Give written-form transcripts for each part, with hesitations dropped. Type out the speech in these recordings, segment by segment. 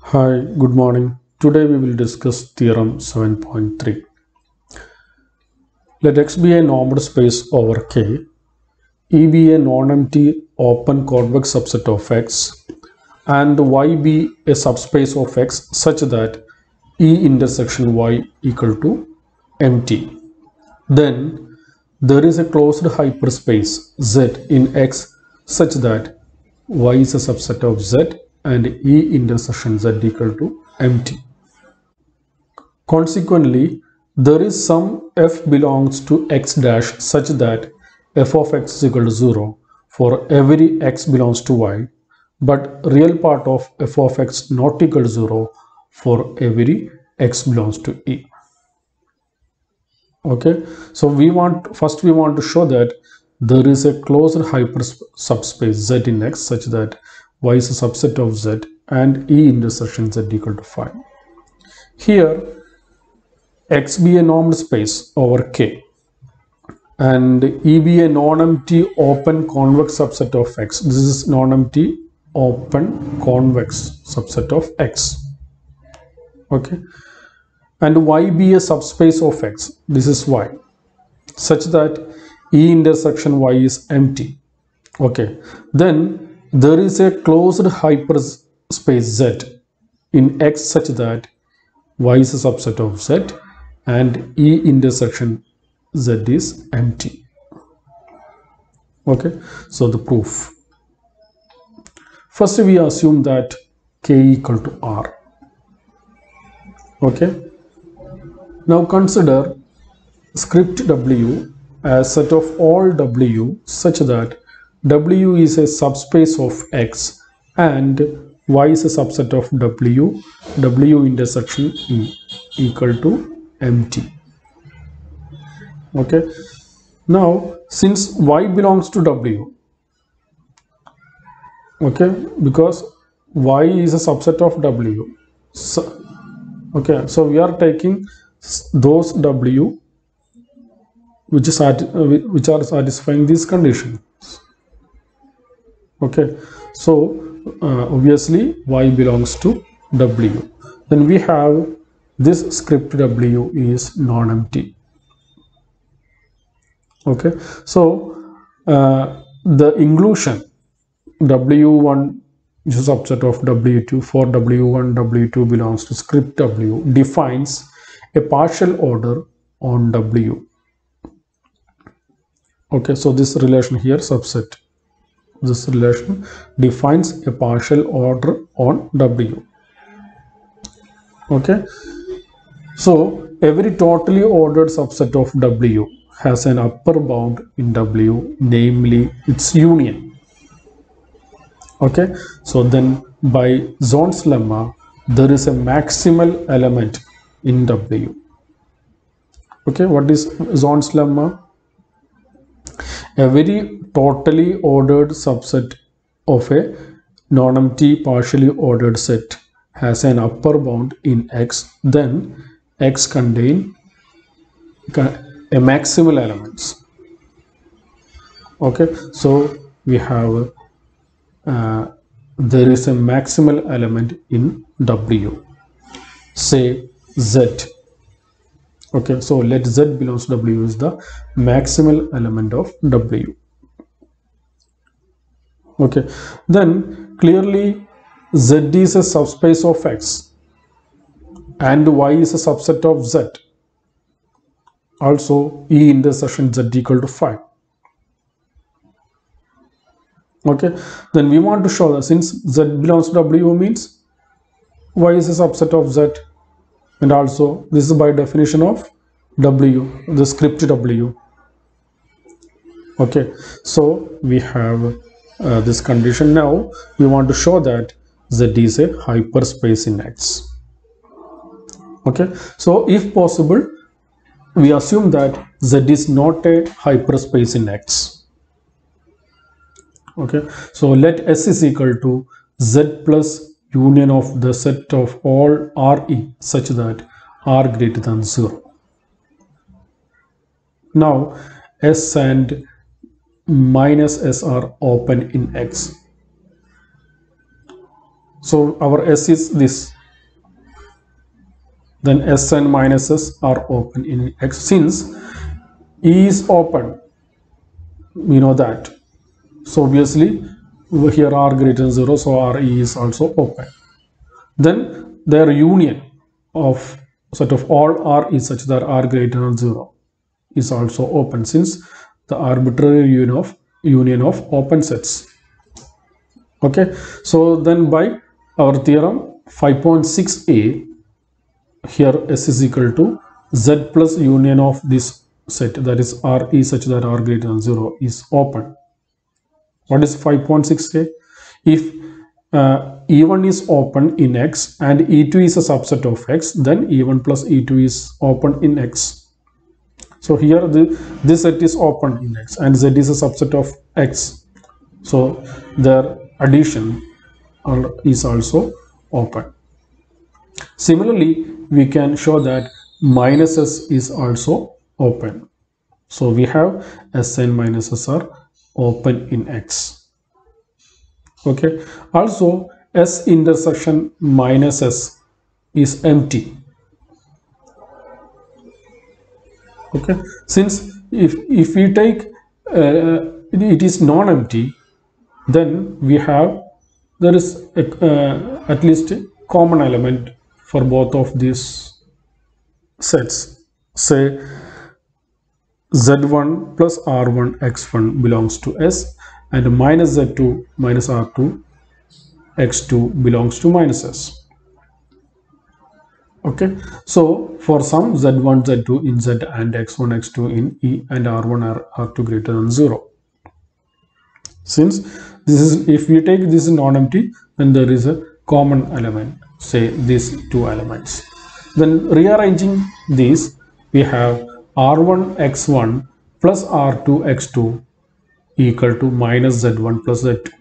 Hi, good morning. Today we will discuss theorem 7.3. Let X be a normed space over K, E be a non-empty open convex subset of X, and Y be a subspace of X such that E intersection Y equal to empty. Then there is a closed hyperspace Z in X such that Y is a subset of Z and E intersection Z equal to empty. Consequently, there is some f belongs to x dash such that f of x is equal to 0 for every x belongs to y, but real part of f of x not equal to 0 for every x belongs to E. Okay, so we want to show that there is a closed hyper subspace Z in X such that Y is a subset of Z and E intersection Z equal to 5. Here X be a normed space over K and E be a non-empty open convex subset of X. This is non-empty open convex subset of X. Okay, and Y be a subspace of X. This is Y, such that E intersection Y is empty. Okay, then there is a closed hyperspace Z in X such that Y is a subset of Z and E intersection Z is empty. Okay, so the proof. First we assume that K equal to R. Okay, now consider script W as set of all W such that W is a subspace of X and Y is a subset of W, W intersection E equal to empty. Okay, now since Y belongs to W, okay, because Y is a subset of W, so, okay, so we are taking those W which are satisfying these conditions. Okay, so obviously Y belongs to W. Then we have this script W is non-empty. Okay, so the inclusion W1 is a subset of W2 for W1, W2 belongs to script W defines a partial order on W. Okay, so this relation here subset, this relation defines a partial order on W. Okay, so every totally ordered subset of W has an upper bound in W, namely its union. Okay, so then by Zorn's lemma there is a maximal element in W. Okay, what is Zorn's lemma? Every totally ordered subset of a non-empty partially ordered set has an upper bound in X, then X contain a maximal elements. Okay, so we have there is a maximal element in W, say Z. Okay, so let Z belongs to W is the maximal element of W. Okay, then clearly Z is a subspace of X and Y is a subset of Z. Also E intersection Z equal to 5. Okay, then we want to show that since Z belongs to W means Y is a subset of Z, and also this is by definition of W, the script W. Okay, so we have this condition. Now we want to show that Z is a hyperspace in X. Okay, so if possible we assume that Z is not a hyperspace in X. Okay, so let S is equal to Z plus union of the set of all Re such that R greater than 0. Now S and minus S are open in X. So our S is this then S and minuses are open in X. Since E is open, we know that. So obviously here R greater than 0, so R E is also open. Then their union of set of all R is such that R greater than 0 is also open, since the arbitrary union of open sets. Okay, so then by our theorem 5.6a, here S is equal to Z plus union of this set, that is R is such that R greater than 0 is open. What is 5.6a? If E1 is open in X and E2 is a subset of X, then E1 plus E2 is open in X. So here this set is open in X and Z is a subset of X. So their addition is also open. Similarly, we can show that minus S is also open. So we have S and minuses are open in X. Okay. Also, S intersection minus S is empty. Okay. Since if we take it is non-empty, then we have there is at least a common element for both of these sets. Say Z1 plus R1 X1 belongs to S and minus Z2 minus R2 X2 belongs to minus S. Okay, so for some Z1 Z2 in Z and X1 X2 in E and R1 R2 greater than 0. Since this is, if we take this is non-empty, then there is a common element, say these two elements. Then rearranging these, we have R1 X1 plus R2 X2 equal to minus Z1 plus Z2.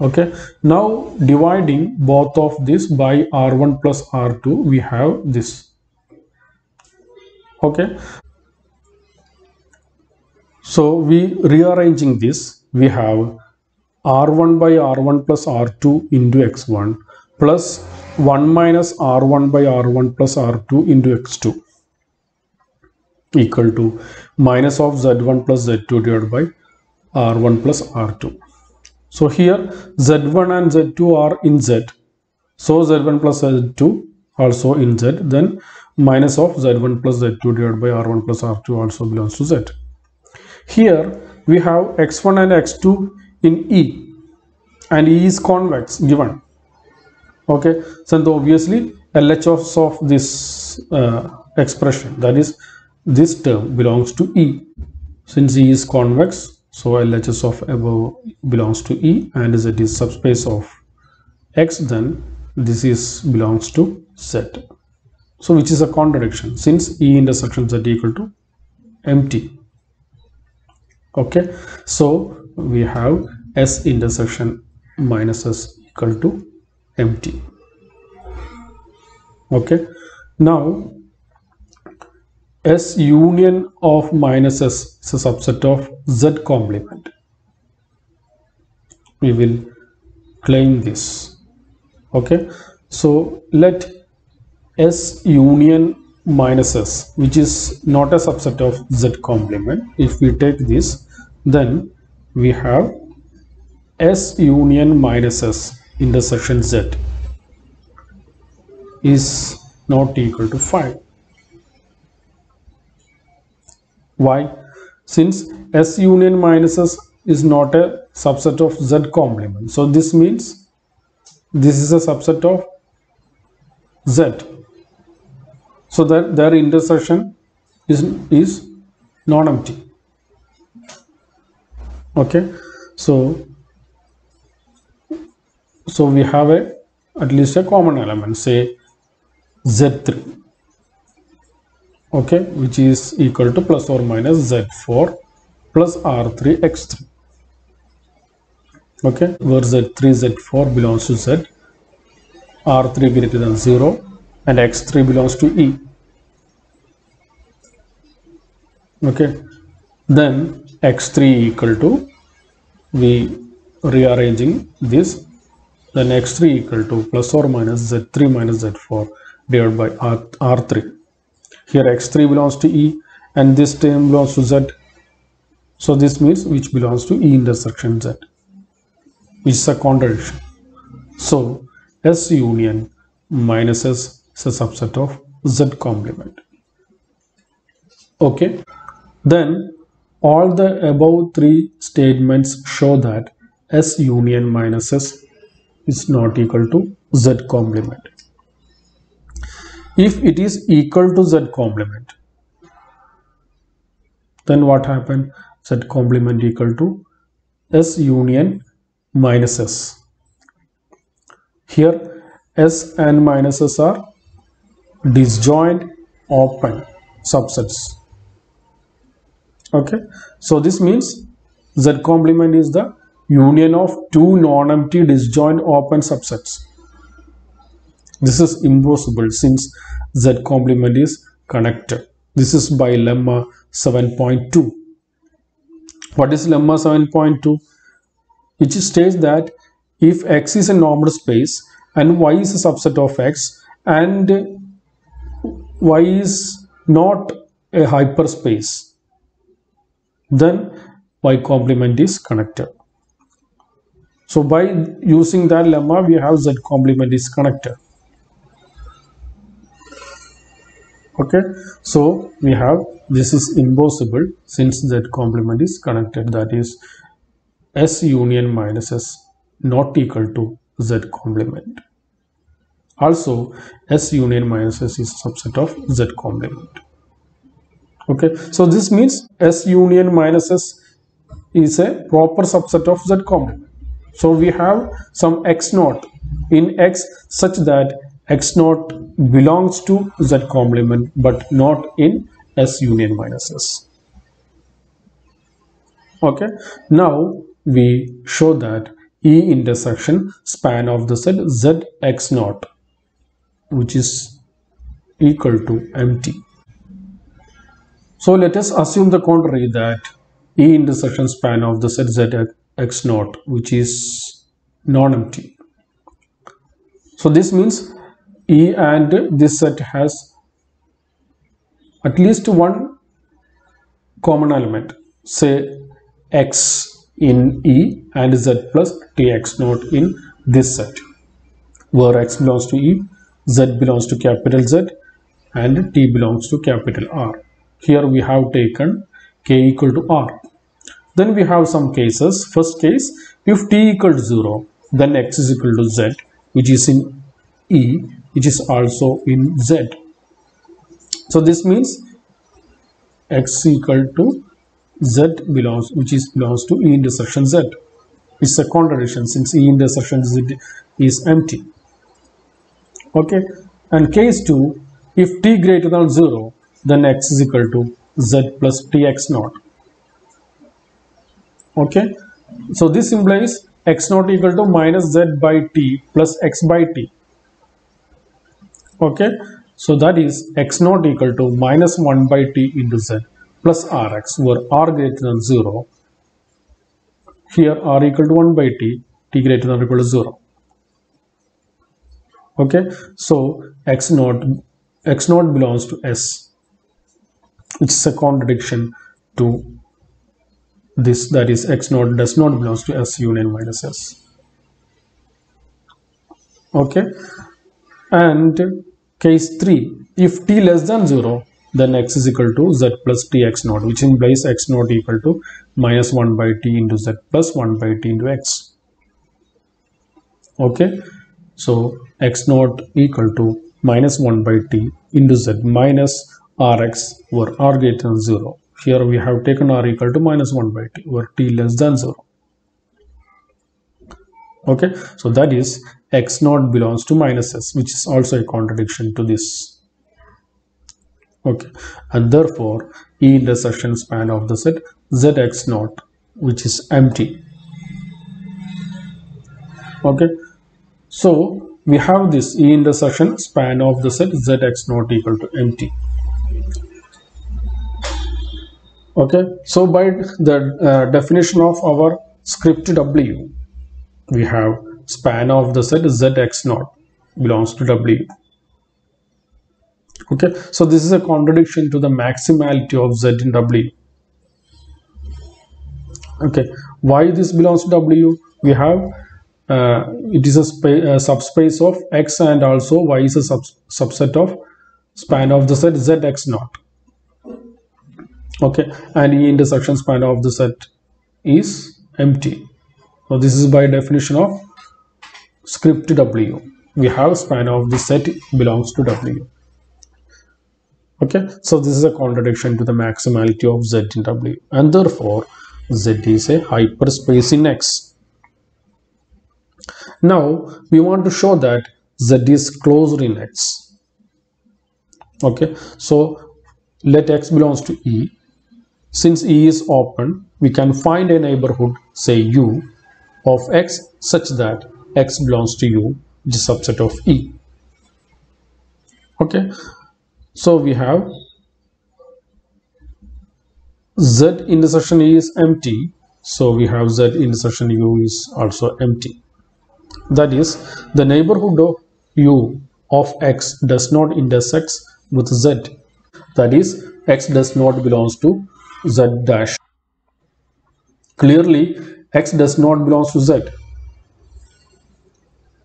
Okay, now dividing both of this by R1 plus R2, we have this. Okay, so we rearranging this, we have R1 by R1 plus R2 into X1 plus 1 minus R1 by R1 plus R2 into X2 equal to minus of Z1 plus Z2 divided by R1 plus R2. So here Z1 and Z2 are in Z. So Z1 plus Z2 also in Z. Then minus of Z1 plus Z2 divided by R1 plus R2 also belongs to Z. Here we have X1 and X2 in E and E is convex given. Okay, so obviously LHS of this expression, that is this term, belongs to E. Since E is convex, so LHS of above belongs to E and Z is subspace of X, then this is belongs to Z. So which is a contradiction, since E intersection Z equal to empty. Okay, so we have S intersection minus S equal to empty. Okay, now S union of minus S is a subset of Z complement. We will claim this. Okay, so let S union minus S, which is not a subset of Z complement, if we take this, then we have S union minus S intersection Z is not equal to 5. Why? Since S union minus S is not a subset of Z complement. So this means this is a subset of Z. So that their intersection is non-empty. Okay, so we have at least a common element, say Z3. Okay, which is equal to plus or minus Z4 plus R3 X3. Okay, where Z3 Z4 belongs to Z, R3 greater than 0 and X3 belongs to E. Okay, then X3 equal to, we rearranging this, then x3 equal to plus or minus z3 minus z4 divided by r3. Here x3 belongs to E and this term belongs to Z. So this means which belongs to E intersection Z, which is a contradiction. So S union minus S is a subset of Z complement. Okay. Then all the above three statements show that S union minus S is not equal to Z complement. If it is equal to Z complement, then what happened? Z complement equal to S union minus S. Here S and minus S are disjoint open subsets. Okay, so this means Z complement is the union of two non-empty disjoint open subsets. This is impossible since Z complement is connected. This is by lemma 7.2. What is lemma 7.2? Which states that if X is a normal space and Y is a subset of X and Y is not a hyperspace, then Y complement is connected. So by using that lemma, we have Z complement is connected. Okay, so we have this is impossible since Z complement is connected, that is S union minus S not equal to Z complement. Also S union minus S is a subset of Z complement. Okay, so this means S union minus S is a proper subset of Z complement. So we have some X naught in X such that X naught belongs to Z complement but not in S union minus S. Okay, now we show that E intersection span of the set Z X naught, which is equal to empty. So let us assume the contrary, that E intersection span of the set Z X naught, which is non-empty. So this means E and this set has at least one common element, say X in E and Z plus Tx naught in this set, where X belongs to E, Z belongs to capital Z and T belongs to capital R. Here we have taken K equal to R. Then we have some cases. First case, if T equal to 0, then X is equal to Z, which is in E, which is also in Z. So this means X equal to Z belongs, belongs to E intersection Z. It's a contradiction since E intersection Z is empty. Okay, and case 2, if T greater than 0, then X is equal to Z plus Tx naught. Okay, so this implies X naught equal to minus Z by T plus X by T. Okay, so that is X naught equal to minus 1 by T into Z plus Rx, where R greater than 0. Here R equal to 1 by T, T greater than or equal to 0. Okay, so X naught belongs to S, which is a contradiction to this, that is X naught does not belongs to S union minus S. Okay, and case 3, if T less than 0, then X is equal to Z plus Tx naught, which implies X naught equal to minus 1 by T into Z plus 1 by T into X. Okay, so X naught equal to minus 1 by T into Z minus Rx, where R greater than 0. Here we have taken R equal to minus 1 by T, where T less than 0. Okay, so that is X naught belongs to minus S, which is also a contradiction to this. Okay, and therefore E intersection span of the set Zx naught, which is empty. Okay, so we have this E intersection span of the set Zx naught equal to empty. Okay, so by the definition of our script W, we have span of the set zx0 belongs to W. Okay, so this is a contradiction to the maximality of Z in W. Okay, why this belongs to W? We have it is a subspace of X, and also Y is a subset of span of the set Zx0. Okay, and E intersection span of the set is empty. So this is by definition of script W. We have span of the set belongs to W. Okay, so this is a contradiction to the maximality of Z in W, and therefore Z is a hyperspace in X. Now we want to show that Z is closed in X. Okay, so let X belongs to E. Since E is open, we can find a neighborhood, say U, of X such that X belongs to U, which is a subset of E. Okay, so we have Z intersection E is empty, so we have Z intersection U is also empty. That is, the neighborhood of U of X does not intersect with Z. That is, X does not belongs to Z dash. Clearly, X does not belongs to Z.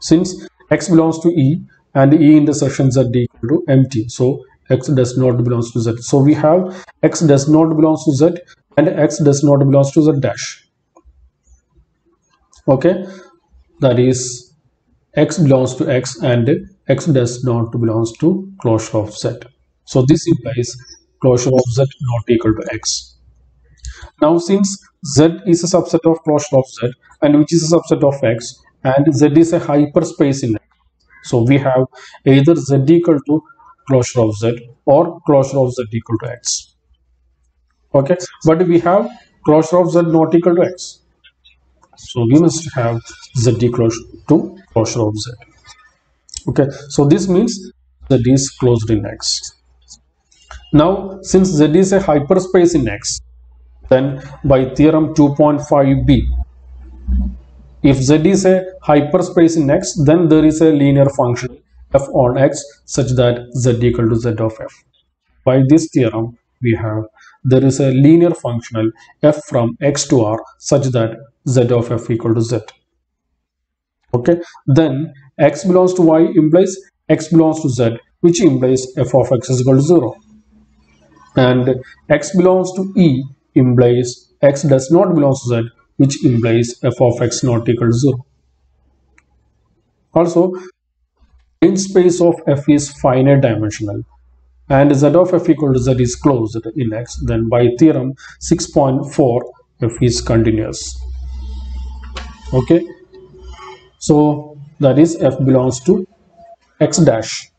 Since X belongs to E and E intersection Z equal to empty, so X does not belongs to Z. So we have X does not belongs to Z and X does not belongs to Z dash. Okay, that is X belongs to X and X does not belongs to closure of Z. So this implies closure of Z not equal to X. Now since Z is a subset of closure of Z and which is a subset of X, and Z is a hyperspace in X, so we have either Z equal to closure of Z or closure of Z equal to X. Okay, but we have closure of Z not equal to X, so we must have Z equal to closure of Z. Okay, so this means Z is closed in X. Now since Z is a hyperspace in X, then by theorem 2.5b, if Z is a hyperspace in X, then there is a linear function f on X such that Z equal to Z of f. By this theorem, we have there is a linear functional f from X to R such that Z of f equal to Z. Okay, then X belongs to Y implies X belongs to Z, which implies f of X is equal to 0. And X belongs to E implies X does not belong to Z, which implies f of X not equal to 0. Also, range space of f is finite dimensional and Z of f equal to Z is closed in X, then by theorem 6.4 f is continuous. Okay, so that is f belongs to X dash.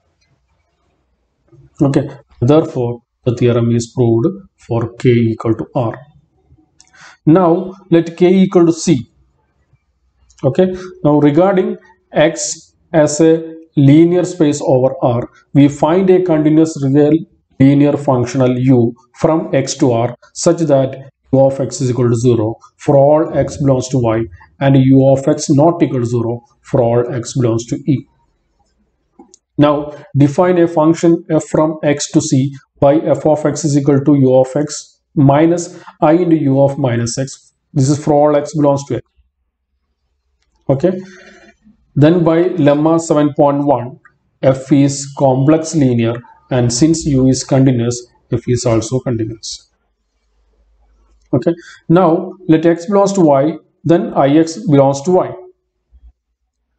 Okay, therefore the theorem is proved for k equal to R. Now let k equal to C. Okay, now regarding X as a linear space over R, we find a continuous real linear functional U from X to R such that U of X is equal to 0 for all X belongs to Y and U of X not equal to 0 for all X belongs to E. Now define a function f from X to C by f of X is equal to U of X minus I into U of minus X. This is for all X belongs to X. Okay, then by lemma 7.1, f is complex linear, and since U is continuous, f is also continuous. Okay, now let X belongs to Y, then Ix belongs to Y.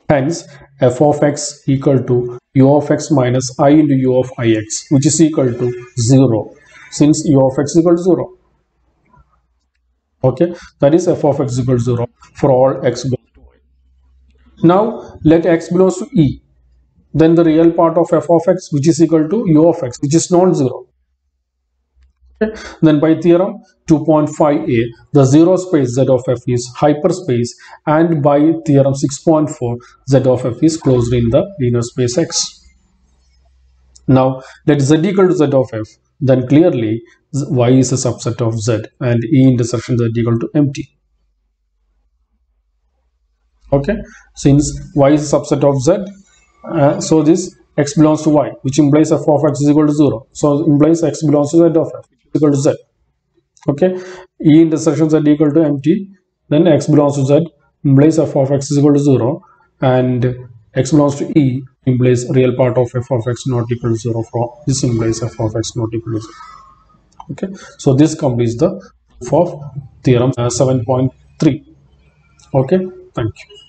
Hence f of X equal to U of X minus I into U of Ix, which is equal to 0, since U of X is equal to 0. Okay, that is f of X is equal to 0 for all X belongs to Y. Now let X belongs to E, then the real part of f of X, which is equal to U of X, which is non-zero. Okay, then by theorem 2.5a, the zero space Z of f is hyperspace, and by theorem 6.4, Z of f is closed in the linear space X. Now let Z equal to Z of f, then clearly Y is a subset of Z and E intersection Z equal to empty. Okay, since y is a subset of z, so this x belongs to y, which implies f of x is equal to 0. So implies x belongs to z of f, which is equal to z. Okay, E intersection z equal to empty, then x belongs to z implies f of x is equal to 0, and x belongs to E implies real part of f of x not equal to 0. From this implies f of x not equal to 0. Okay, so this completes the proof of theorem 7.3. Okay, thank you.